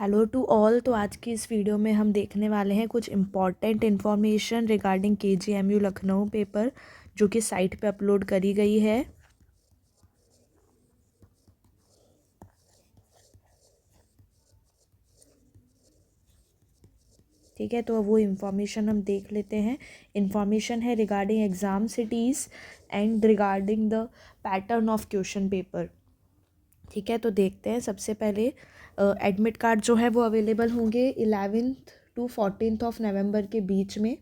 Hello to all. तो आज की इस वीडियो में हम देखने वाले हैं कुछ important information regarding KGMU Lucknow paper जो कि साइट पे अपलोड करी गई है। ठीक है, तो वो इन्फॉर्मेशन हम देख लेते हैं। इन्फॉर्मेशन है regarding exam cities and regarding the pattern of question paper. ठीक है, तो देखते हैं। सबसे पहले एडमिट कार्ड जो है वो अवेलेबल होंगे 11th to 14th of November के बीच में।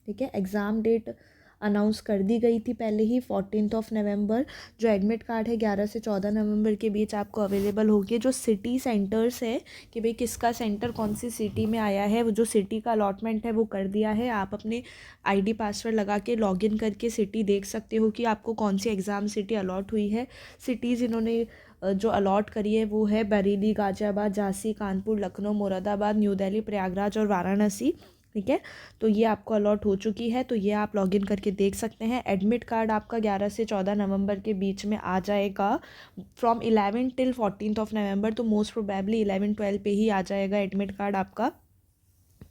ठीक है, एग्ज़ाम डेट अनाउंस कर दी गई थी पहले ही 14th ऑफ नवंबर। जो एडमिट कार्ड है 11 से 14 नवंबर के बीच आपको अवेलेबल होगी। जो सिटी सेंटर्स है कि भाई किसका सेंटर कौन सी सिटी में आया है, वो जो सिटी का अलॉटमेंट है वो कर दिया है। आप अपने आईडी पासवर्ड लगा के लॉगिन करके सिटी देख सकते हो कि आपको कौन सी एग्ज़ाम सिटी अलॉट हुई है। सिटीज़ इन्होंने जो अलॉट करी है वो है बरेली, गाज़ियाबाद, झांसी, कानपुर, लखनऊ, मुरादाबाद, न्यू दिल्ली, प्रयागराज और वाराणसी। ठीक है, तो ये आपको अलॉट हो चुकी है, तो ये आप लॉगिन करके देख सकते हैं। एडमिट कार्ड आपका 11 से 14 नवंबर के बीच में आ जाएगा from 11 till 14th of November. तो मोस्ट प्रोबेबली 11-12 पे ही आ जाएगा एडमिट कार्ड आपका।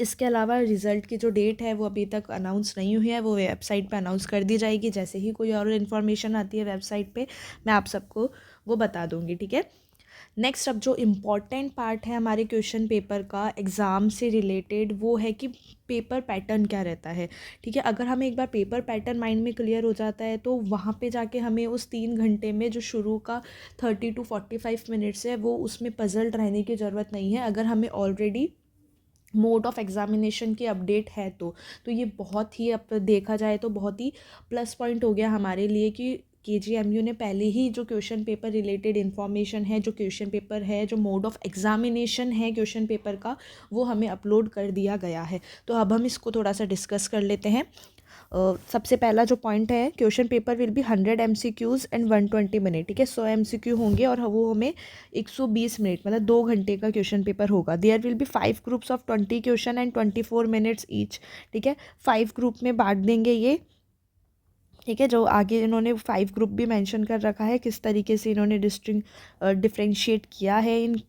इसके अलावा रिज़ल्ट की जो डेट है वो अभी तक अनाउंस नहीं हुई है, वो वेबसाइट पे अनाउंस कर दी जाएगी। जैसे ही कोई और इन्फॉर्मेशन आती है वेबसाइट पे मैं आप सबको वो बता दूंगी। ठीक है, नेक्स्ट अब जो इम्पॉर्टेंट पार्ट है हमारे क्वेश्चन पेपर का एग्ज़ाम से रिलेटेड वो है कि पेपर पैटर्न क्या रहता है। ठीक है, अगर हमें एक बार पेपर पैटर्न माइंड में क्लियर हो जाता है तो वहाँ पे जाके हमें उस 3 घंटे में जो शुरू का 30 to 45 मिनट्स है वो उसमें पजल्ड रहने की ज़रूरत नहीं है। अगर हमें ऑलरेडी मोड ऑफ एग्जामिनेशन की अपडेट है तो ये बहुत ही, अब देखा जाए तो बहुत ही प्लस पॉइंट हो गया हमारे लिए कि केजीएमयू ने पहले ही जो क्वेश्चन पेपर रिलेटेड इन्फॉर्मेशन है, जो क्वेश्चन पेपर है, जो मोड ऑफ एग्जामिनेशन है क्वेश्चन पेपर का, वो हमें अपलोड कर दिया गया है। तो अब हम इसको थोड़ा सा डिस्कस कर लेते हैं। सबसे पहला जो पॉइंट है, question paper will be 100 MCQs and 120 minute. ठीक है, 100 MCQ होंगे और वो हमें 120 मिनट मतलब 2 घंटे का क्वेश्चन पेपर होगा। There will be 5 groups of 20 question and 24 minutes each. ठीक है, 5 ग्रुप में बांट देंगे ये। ठीक है, जो आगे इन्होंने 5 ग्रुप भी मेंशन कर रखा है, किस तरीके से इन्होंने डिफ्रेंशिएट किया है इन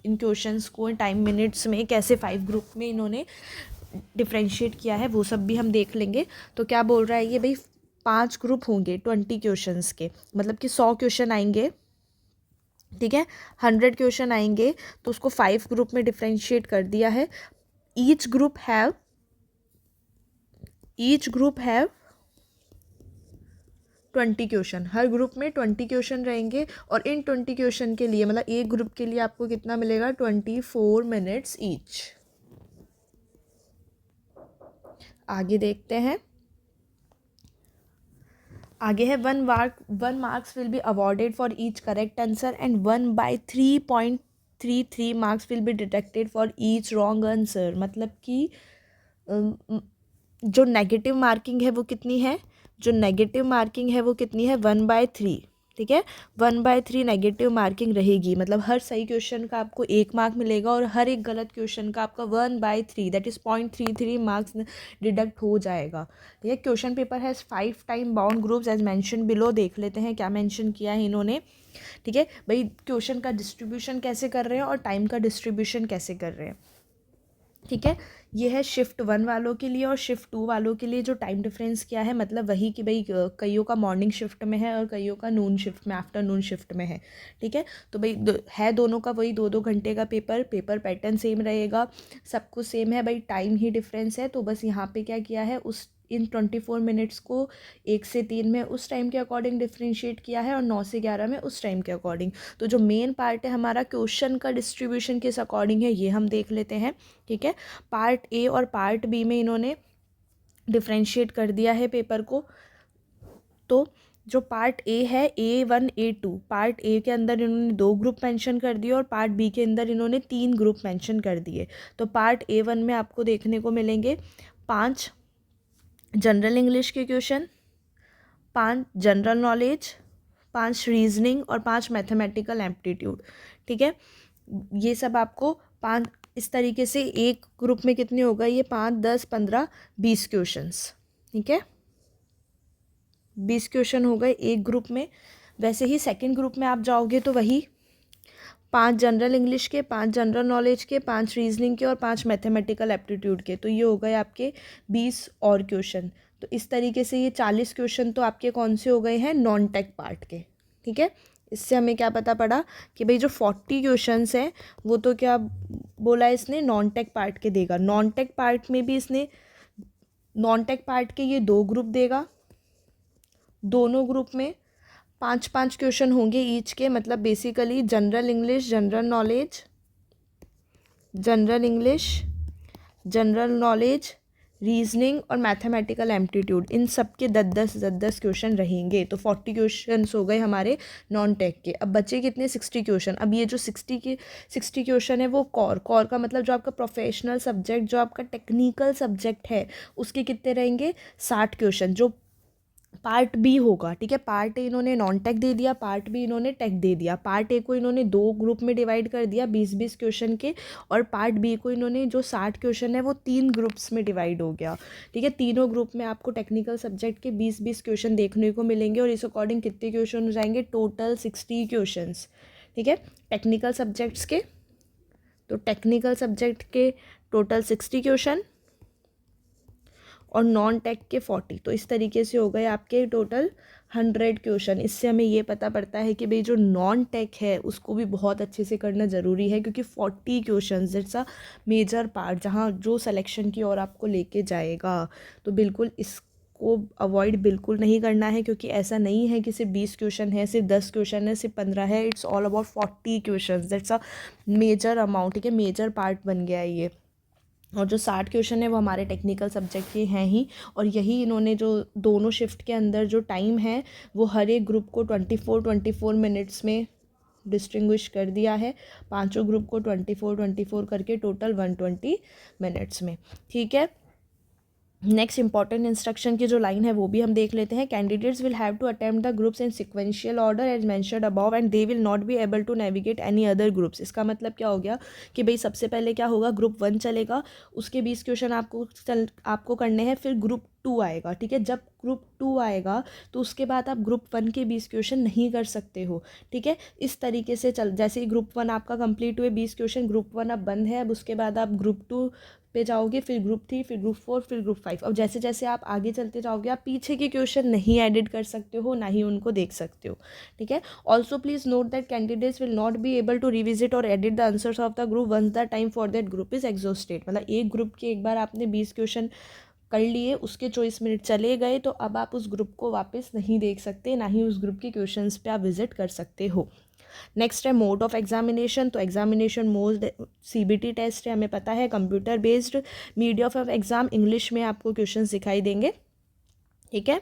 क्वेश्चंस को टाइम मिनट्स में, कैसे 5 ग्रुप में इन्होंने डिफ्रेंशिएट किया है, वो सब भी हम देख लेंगे। तो क्या बोल रहा है ये भाई, 5 ग्रुप होंगे 20 क्वेश्चंस के, मतलब कि 100 क्वेश्चन आएंगे। ठीक है, 100 क्वेश्चन आएंगे तो उसको 5 ग्रुप में डिफ्रेंशिएट कर दिया है। Each group have 20 question, her group में 20 क्वेश्चन रहेंगे और इन 20 क्वेश्चन के लिए मतलब एक ग्रुप के लिए आपको कितना मिलेगा, 24 मिनट्स ईच। आगे देखते हैं। आगे है 1 marks will be awarded for each correct answer and 1/3.33 marks will be deducted for each wrong answer. मतलब कि जो नेगेटिव मार्किंग है वो कितनी है, 1/3। ठीक है, 1/3 नेगेटिव मार्किंग रहेगी, मतलब हर सही क्वेश्चन का आपको 1 मार्क मिलेगा और हर एक गलत क्वेश्चन का आपका 1/3 दैट इज़ 0.33 मार्क्स डिडक्ट हो जाएगा। ठीक है, question paper has 5 time bound groups as mention below. देख लेते हैं क्या मेंशन किया है इन्होंने। ठीक है भाई, क्वेश्चन का डिस्ट्रीब्यूशन कैसे कर रहे हैं और टाइम का डिस्ट्रीब्यूशन कैसे कर रहे हैं। ठीक है, ये है शिफ्ट 1 वालों के लिए और शिफ्ट 2 वालों के लिए जो टाइम डिफरेंस क्या है, मतलब वही कि भाई कईयों का मॉर्निंग शिफ्ट में है और कईयों का नून शिफ्ट में, आफ्टरनून शिफ्ट में है। ठीक है, तो भाई है दोनों का वही 2-2 घंटे का पेपर पैटर्न सेम रहेगा, सब कुछ सेम है भाई, टाइम ही डिफरेंस है। तो बस यहाँ पे क्या किया है, उस इन 24 मिनट्स को 1 से 3 में उस टाइम के अकॉर्डिंग डिफ्रेंशिएट किया है और 9 से 11 में उस टाइम के अकॉर्डिंग। तो जो मेन पार्ट है हमारा क्वेश्चन का डिस्ट्रीब्यूशन किस अकॉर्डिंग है ये हम देख लेते हैं। ठीक है, पार्ट ए और पार्ट बी में इन्होंने डिफ्रेंशिएट कर दिया है पेपर को। तो जो पार्ट ए है, A1 A2, पार्ट ए के अंदर इन्होंने 2 ग्रुप मेंशन कर दिए और पार्ट बी के अंदर इन्होंने 3 ग्रुप मेंशन कर दिए। तो पार्ट A1 में आपको देखने को मिलेंगे 5 जनरल इंग्लिश के क्वेश्चन, 5 जनरल नॉलेज, 5 रीजनिंग और 5 मैथमेटिकल एप्टीट्यूड। ठीक है, ये सब आपको 5 इस तरीके से एक ग्रुप में कितने होगा, ये 5, 10, 15, 20 क्वेश्चंस। ठीक है, 20 क्वेश्चन हो गए एक ग्रुप में। वैसे ही सेकंड ग्रुप में आप जाओगे तो वही 5 जनरल इंग्लिश के, 5 जनरल नॉलेज के, 5 रीजनिंग के और 5 मैथमेटिकल एप्टीट्यूड के। तो ये हो गए आपके 20 और क्वेश्चन। तो इस तरीके से ये 40 क्वेश्चन तो आपके कौन से हो गए हैं, नॉन टेक पार्ट के। ठीक है, इससे हमें क्या पता पड़ा कि भाई जो 40 क्वेश्चंस हैं वो तो क्या बोला है इसने, नॉन टेक पार्ट के देगा। नॉन टेक पार्ट में भी इसने नॉन टेक पार्ट के ये 2 ग्रुप देगा, दोनों ग्रुप में 5-5 क्वेश्चन होंगे ईच के। मतलब basically general English, general knowledge, general English, general knowledge, reasoning और मैथमेटिकल एप्टीट्यूड, इन सब के 10-10 क्वेश्चन रहेंगे। तो 40 क्वेश्चन हो गए हमारे नॉन टेक के। अब बचे कितने, 60 क्वेश्चन। अब ये जो 60 क्वेश्चन है वो कोर का मतलब जो आपका प्रोफेशनल सब्जेक्ट, जो आपका टेक्निकल सब्जेक्ट है, उसके कितने रहेंगे, 60 क्वेश्चन, जो पार्ट बी होगा। ठीक है, पार्ट ए इन्होंने नॉन टेक दे दिया, पार्ट बी इन्होंने टेक दे दिया। पार्ट ए को इन्होंने 2 ग्रुप में डिवाइड कर दिया 20-20 क्वेश्चन के, और पार्ट बी को इन्होंने जो 60 क्वेश्चन है वो 3 ग्रुप्स में डिवाइड हो गया। ठीक है, तीनों ग्रुप में आपको टेक्निकल सब्जेक्ट के 20-20 क्वेश्चन देखने को मिलेंगे, और इस अकॉर्डिंग कितने क्वेश्चन हो जाएंगे, टोटल 60 क्वेश्चन। ठीक है, टेक्निकल सब्जेक्ट्स के, तो टेक्निकल सब्जेक्ट के टोटल 60 क्वेश्चन और नॉन टेक के 40। तो इस तरीके से हो गए आपके टोटल 100 क्वेश्चन। इससे हमें ये पता पड़ता है कि भाई जो नॉन टेक है उसको भी बहुत अच्छे से करना ज़रूरी है, क्योंकि 40 question it's a major part, जहाँ जो सिलेक्शन की ओर आपको लेके जाएगा। तो बिल्कुल इसको अवॉइड बिल्कुल नहीं करना है, क्योंकि ऐसा नहीं है कि सिर्फ 20 क्वेश्चन है, सिर्फ 10 क्वेश्चन है, सिर्फ 15 है। It's all about 40 question, that's a major amount. ठीक है, मेजर पार्ट बन गया है ये। और जो 60 क्वेश्चन है वो हमारे टेक्निकल सब्जेक्ट के हैं ही, और यही इन्होंने जो दोनों शिफ्ट के अंदर जो टाइम है वो हर एक ग्रुप को 24 मिनट्स में डिस्टिंग्विश कर दिया है। पांचों ग्रुप को 24 करके टोटल 120 मिनट्स में। ठीक है, नेक्स्ट इंपॉर्टेंट इंस्ट्रक्शन की जो लाइन है वो भी हम देख लेते हैं। Candidates will have to attempt the groups in sequential order as mentioned above and they will not be able to navigate any other groups. इसका मतलब क्या हो गया कि भाई सबसे पहले क्या होगा, ग्रुप 1 चलेगा, उसके 20 क्वेश्चन आपको करने हैं, फिर ग्रुप 2 आएगा। ठीक है, जब ग्रुप 2 आएगा तो उसके बाद आप ग्रुप 1 के 20 क्वेश्चन नहीं कर सकते हो। ठीक है, इस तरीके से जैसे ही ग्रुप 1 आपका कंप्लीट हुए 20 क्वेश्चन, ग्रुप 1 अब बंद है, अब उसके बाद आप ग्रुप 2 पे जाओगे, फिर ग्रुप 3, फिर ग्रुप 4, फिर ग्रुप 5। अब जैसे जैसे आप आगे चलते जाओगे आप पीछे के क्वेश्चन नहीं एडिट कर सकते हो, ना ही उनको देख सकते हो। ठीक है, also please note that candidates will not be able to revisit और edit the answers of the group once the time for that group is exhausted. मतलब एक ग्रुप के एक बार आपने 20 क्वेश्चन कर लिए, उसके 24 मिनट चले गए, तो अब आप उस ग्रुप को वापस नहीं देख सकते, ना ही उस ग्रुप के क्वेश्चंस पे आप विजिट कर सकते हो। नेक्स्ट है मोड ऑफ एग्जामिनेशन। तो एग्जामिनेशन मोड CBT टेस्ट है, हमें पता है, computer based. Media of exam, English में आपको क्वेश्चंस दिखाई देंगे। ठीक है,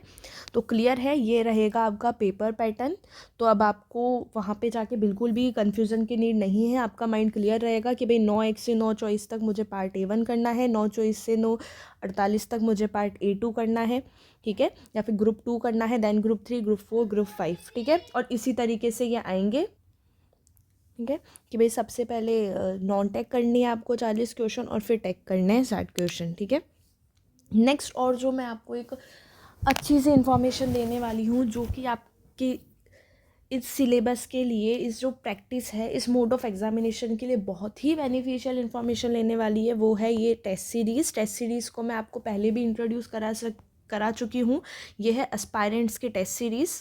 तो क्लियर है, ये रहेगा आपका पेपर पैटर्न। तो अब आपको वहाँ पे जाके बिल्कुल भी कन्फ्यूज़न की नीड नहीं है, आपका माइंड क्लियर रहेगा कि भाई 9 से 9 चॉइस तक मुझे पार्ट A1 करना है, 9 चॉइस से 9:48 तक मुझे पार्ट A2 करना है। ठीक है, या फिर ग्रुप 2 करना है, देन ग्रुप 3, ग्रुप 4, ग्रुप 5। ठीक है, और इसी तरीके से ये आएंगे। ठीक है, कि भाई सबसे पहले नॉन टेक करनी है आपको 40 क्वेश्चन, और फिर टेक करने हैं 60 क्वेश्चन। ठीक है, नेक्स्ट और जो मैं आपको एक अच्छी सी इन्फॉर्मेशन देने वाली हूँ, जो कि आपके इस सिलेबस के लिए, इस जो प्रैक्टिस है, इस मोड ऑफ एग्जामिनेशन के लिए बहुत ही बेनिफिशियल इन्फॉर्मेशन लेने वाली है, वो है ये टेस्ट सीरीज़। टेस्ट सीरीज़ को मैं आपको पहले भी इंट्रोड्यूस करा चुकी हूँ। ये है एस्पायरेंट्स की टेस्ट सीरीज़।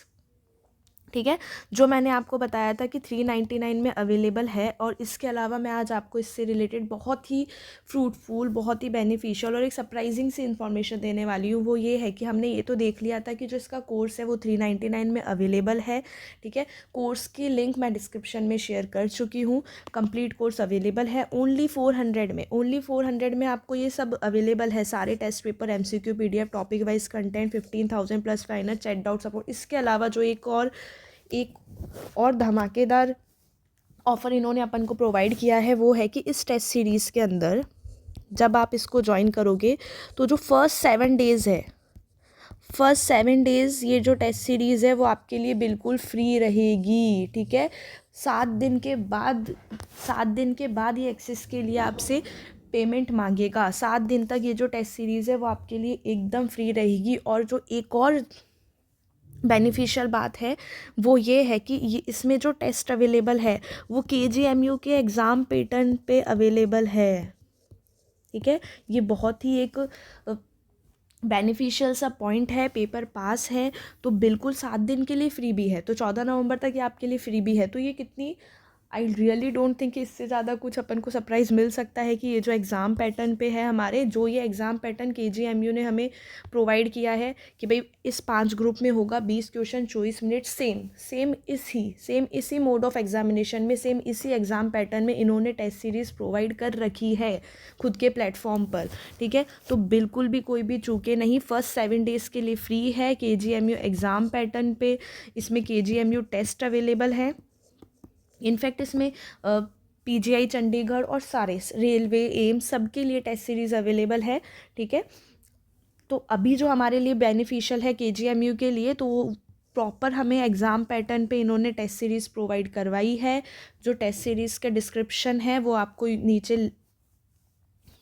ठीक है, जो मैंने आपको बताया था कि 399 में अवेलेबल है, और इसके अलावा मैं आज आपको इससे रिलेटेड बहुत ही फ्रूटफुल, बहुत ही बेनिफिशियल और एक सरप्राइजिंग सी इन्फॉर्मेशन देने वाली हूँ। वो ये है कि हमने ये तो देख लिया था कि जो इसका कोर्स है वो 399 में अवेलेबल है। ठीक है, कोर्स की लिंक मैं डिस्क्रिप्शन में शेयर कर चुकी हूँ। कंप्लीट कोर्स अवेलेबल है ओनली 400 में। ओनली 400 में आपको ये सब अवेलेबल है, सारे test paper, MCQ, PDF, topic wise content, 15,000 plus trainer, chat doubt support. इसके अलावा जो एक और धमाकेदार ऑफ़र इन्होंने अपन को प्रोवाइड किया है, वो है कि इस टेस्ट सीरीज़ के अंदर जब आप इसको ज्वाइन करोगे तो जो फर्स्ट 7 डेज़ है, फर्स्ट 7 डेज़ ये जो टेस्ट सीरीज़ है वो आपके लिए बिल्कुल फ्री रहेगी। ठीक है, 7 दिन के बाद ये एक्सेस के लिए आपसे पेमेंट मांगेगा। 7 दिन तक ये जो टेस्ट सीरीज़ है वो आपके लिए एकदम फ्री रहेगी। और जो एक और बेनिफिशियल बात है वो ये है कि ये इसमें जो टेस्ट अवेलेबल है वो KGMU के एग्ज़ाम पैटर्न पे अवेलेबल है। ठीक है, ये बहुत ही एक बेनिफिशियल सा पॉइंट है। पेपर पास है तो बिल्कुल 7 दिन के लिए फ्री भी है, तो 14 नवंबर तक ये आपके लिए फ्री भी है। तो ये कितनी, आई रियली डोंट थिंक कि इससे ज़्यादा कुछ अपन को सरप्राइज़ मिल सकता है कि ये जो एग्ज़ाम पैटर्न पे है हमारे, जो ये एग्ज़ाम पैटर्न KGMU ने हमें प्रोवाइड किया है कि भाई इस 5 ग्रुप में होगा 20 क्वेश्चन 24 मिनट, सेम इसी मोड ऑफ एग्जामिनेशन में, सेम इसी एग्ज़ाम पैटर्न में इन्होंने टेस्ट सीरीज़ प्रोवाइड कर रखी है खुद के प्लेटफॉर्म पर। ठीक है, तो बिल्कुल भी कोई भी चूके नहीं। फर्स्ट 7 डेज़ के लिए फ्री है KGMU एग्ज़ाम पैटर्न पे। इसमें KGMU टेस्ट अवेलेबल है। इनफैक्ट इसमें PGI चंडीगढ़ और सारे रेलवे एम्स सबके लिए टेस्ट सीरीज़ अवेलेबल है। ठीक है, तो अभी जो हमारे लिए बेनिफिशियल है KGMU के लिए, तो वो प्रॉपर हमें एग्ज़ाम पैटर्न पे इन्होंने टेस्ट सीरीज़ प्रोवाइड करवाई है। जो टेस्ट सीरीज़ का डिस्क्रिप्शन है वो आपको नीचे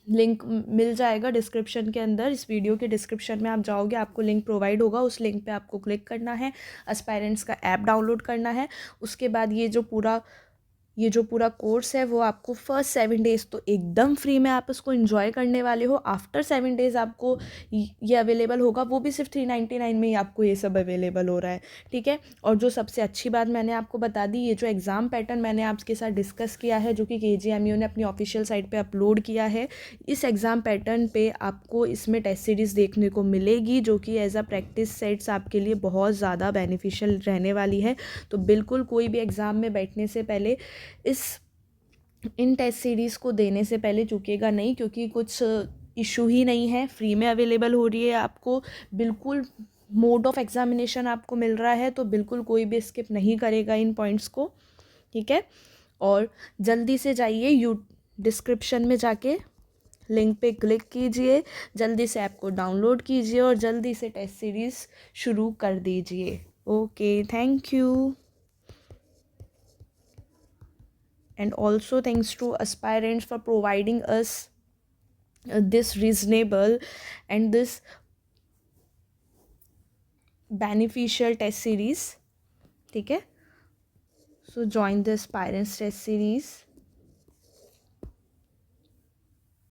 लिंक मिल जाएगा डिस्क्रिप्शन के अंदर। इस वीडियो के डिस्क्रिप्शन में आप जाओगे, आपको लिंक प्रोवाइड होगा, उस लिंक पे आपको क्लिक करना है, एस्पायरेंट्स का ऐप डाउनलोड करना है। उसके बाद ये जो पूरा कोर्स है वो आपको फर्स्ट 7 डेज़ तो एकदम फ्री में आप इसको एंजॉय करने वाले हो। आफ्टर 7 डेज़ आपको ये अवेलेबल होगा, वो भी सिर्फ 399 में ही आपको ये सब अवेलेबल हो रहा है। ठीक है, और जो सबसे अच्छी बात मैंने आपको बता दी, ये जो एग्ज़ाम पैटर्न मैंने आपके साथ डिस्कस किया है, जो कि KGMU ने अपनी ऑफिशियल साइट पे अपलोड किया है, इस एग्ज़ाम पैटर्न पे आपको इसमें टेस्ट सीरीज़ देखने को मिलेगी, जो कि एज अ प्रैक्टिस सेट्स आपके लिए बहुत ज़्यादा बेनिफिशियल रहने वाली है। तो बिल्कुल कोई भी एग्ज़ाम में बैठने से पहले इन टेस्ट सीरीज़ को देने से पहले चूकेगा नहीं, क्योंकि कुछ इशू ही नहीं है, फ्री में अवेलेबल हो रही है आपको। बिल्कुल मोड ऑफ एग्जामिनेशन आपको मिल रहा है, तो बिल्कुल कोई भी स्किप नहीं करेगा इन पॉइंट्स को। ठीक है, और जल्दी से जाइए डिस्क्रिप्शन में जाके लिंक पे क्लिक कीजिए, जल्दी से ऐप को डाउनलोड कीजिए और जल्दी से टेस्ट सीरीज़ शुरू कर दीजिए। Okay, thank you. And also thanks to aspirants for providing us this reasonable and this beneficial test series. ठीक है, so join the aspirants test series.